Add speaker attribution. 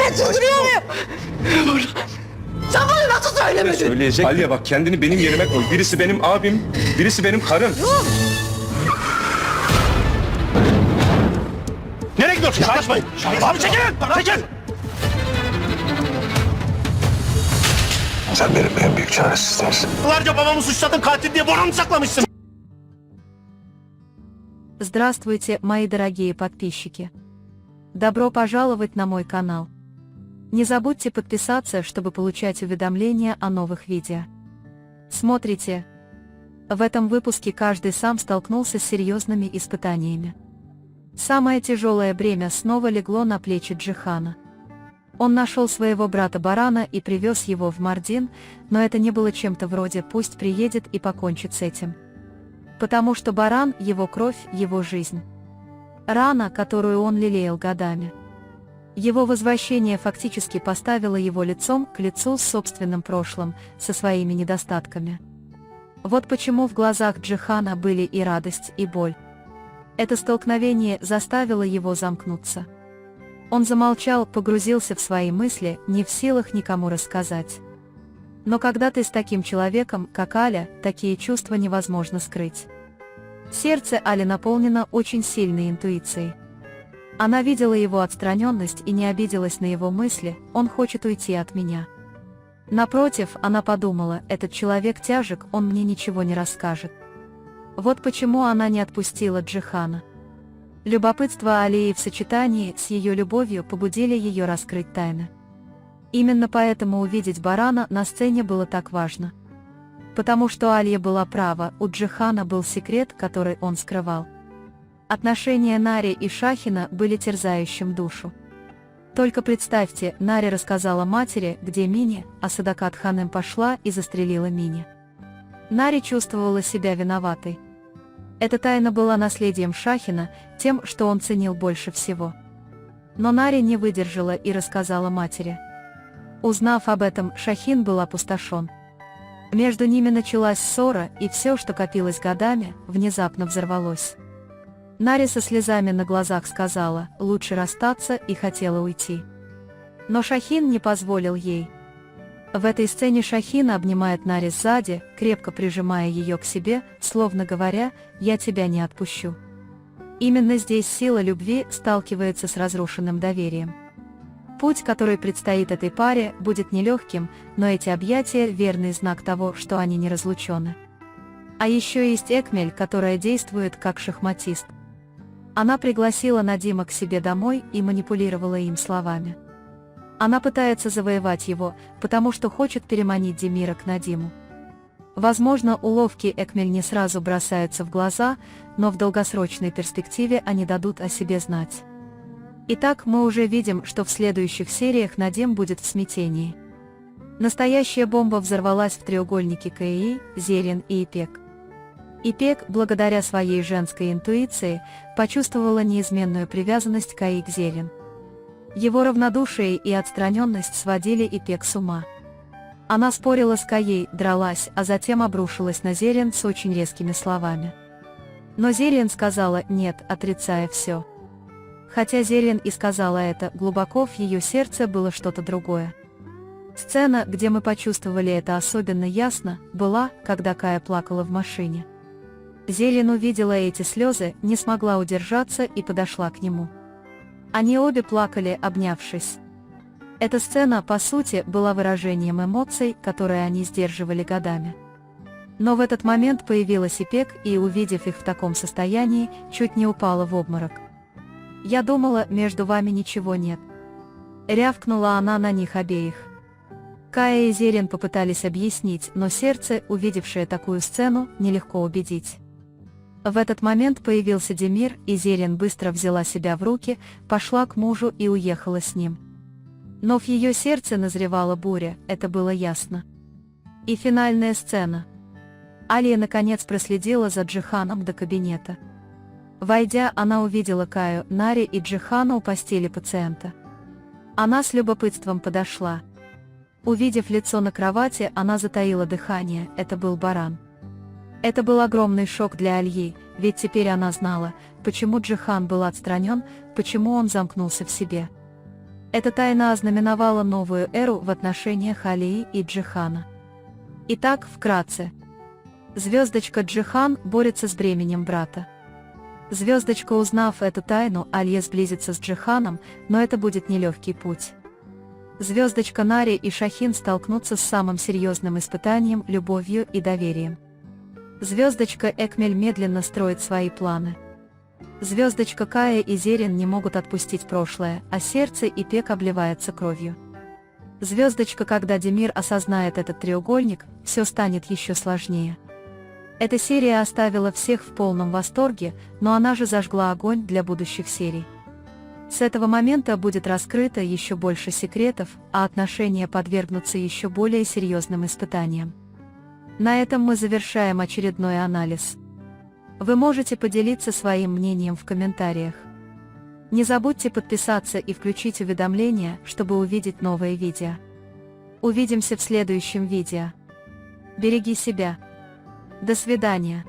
Speaker 1: çıldırıyor muyum? Sen bana nasıl söylemedin?
Speaker 2: Söyleyecek. Aliye bak kendini benim yerime koy. Birisi benim abim, birisi benim karım.
Speaker 1: Yok.
Speaker 3: Nereye gidiyorsun? Yaklaşmayın. Abi çekilin. Çekil.
Speaker 2: Sen benim en büyük çaresizlerimsin.
Speaker 3: Yıllarca babamı suçladın, katil diye borumu saklamışsın.
Speaker 4: Здравствуйте, мои дорогие подписчики. Добро пожаловать на мой канал. Не забудьте подписаться, чтобы получать уведомления о новых видео. Смотрите. В этом выпуске каждый сам столкнулся с серьезными испытаниями. Самое тяжелое бремя снова легло на плечи Джихана. Он нашел своего брата Барана и привез его в Мардин, но это не было чем-то вроде «пусть приедет и покончит с этим». Потому что Баран – его кровь, его жизнь. Рана, которую он лелеял годами. Его возвращение фактически поставило его лицом к лицу с собственным прошлым, со своими недостатками. Вот почему в глазах Джихана были и радость, и боль. Это столкновение заставило его замкнуться. Он замолчал, погрузился в свои мысли, не в силах никому рассказать. Но когда ты с таким человеком, как Аля, такие чувства невозможно скрыть. Сердце Али наполнено очень сильной интуицией. Она видела его отстраненность и не обиделась на его мысли, он хочет уйти от меня. Напротив, она подумала, этот человек тяжек, он мне ничего не расскажет. Вот почему она не отпустила Джихана. Любопытство Алии в сочетании с ее любовью побудили ее раскрыть тайны. Именно поэтому увидеть Барана на сцене было так важно. Потому что Алия была права, у Джихана был секрет, который он скрывал. Отношения Нари и Шахина были терзающим душу. Только представьте, Нари рассказала матери, где Мини, а Садакат Ханым пошла и застрелила Мини. Нари чувствовала себя виноватой. Эта тайна была наследием Шахина, тем, что он ценил больше всего. Но Нари не выдержала и рассказала матери. Узнав об этом, Шахин был опустошен. Между ними началась ссора, и все, что копилось годами, внезапно взорвалось. Нари со слезами на глазах сказала, лучше расстаться, и хотела уйти. Но Шахин не позволил ей. В этой сцене Шахин обнимает Нари сзади, крепко прижимая ее к себе, словно говоря, «Я тебя не отпущу». Именно здесь сила любви сталкивается с разрушенным доверием. Путь, который предстоит этой паре, будет нелегким, но эти объятия – верный знак того, что они не разлучены. А еще есть Экмель, которая действует как шахматист. Она пригласила Надима к себе домой и манипулировала им словами. Она пытается завоевать его, потому что хочет переманить Демира к Надиму. Возможно, уловки Экмель не сразу бросаются в глаза, но в долгосрочной перспективе они дадут о себе знать. Итак, мы уже видим, что в следующих сериях Надим будет в смятении. Настоящая бомба взорвалась в треугольнике Каи, Зерин и Ипек. Ипек, благодаря своей женской интуиции, почувствовала неизменную привязанность Каи к Зерин. Его равнодушие и отстраненность сводили Ипек с ума. Она спорила с Каей, дралась, а затем обрушилась на Зерин с очень резкими словами. Но Зерин сказала «нет», отрицая все. Хотя Зерин и сказала это, глубоко в ее сердце было что-то другое. Сцена, где мы почувствовали это особенно ясно, была, когда Кая плакала в машине. Зерин увидела эти слезы, не смогла удержаться и подошла к нему. Они обе плакали, обнявшись. Эта сцена, по сути, была выражением эмоций, которые они сдерживали годами. Но в этот момент появилась Ипек и, увидев их в таком состоянии, чуть не упала в обморок. «Я думала, между вами ничего нет». Рявкнула она на них обеих. Кая и Зерин попытались объяснить, но сердце, увидевшее такую сцену, нелегко убедить. В этот момент появился Демир, и Зерин быстро взяла себя в руки, пошла к мужу и уехала с ним. Но в ее сердце назревала буря, это было ясно. И финальная сцена. Алия наконец проследила за Джиханом до кабинета. Войдя, она увидела Каю, Нари и Джихана у постели пациента. Она с любопытством подошла. Увидев лицо на кровати, она затаила дыхание, это был Баран. Это был огромный шок для Алии, ведь теперь она знала, почему Джихан был отстранен, почему он замкнулся в себе. Эта тайна ознаменовала новую эру в отношениях Алии и Джихана. Итак, вкратце. Звездочка Джихан борется с бременем брата. Звездочка, узнав эту тайну, Алия сблизится с Джиханом, но это будет нелегкий путь. Звездочка Нари и Шахин столкнутся с самым серьезным испытанием, любовью и доверием. Звездочка Экмель медленно строит свои планы. Звездочка Кая и Зерин не могут отпустить прошлое, а сердце Ипек обливается кровью. Звездочка, когда Демир осознает этот треугольник, все станет еще сложнее. Эта серия оставила всех в полном восторге, но она же зажгла огонь для будущих серий. С этого момента будет раскрыто еще больше секретов, а отношения подвергнутся еще более серьезным испытаниям. На этом мы завершаем очередной анализ. Вы можете поделиться своим мнением в комментариях. Не забудьте подписаться и включить уведомления, чтобы увидеть новые видео. Увидимся в следующем видео. Береги себя. До свидания.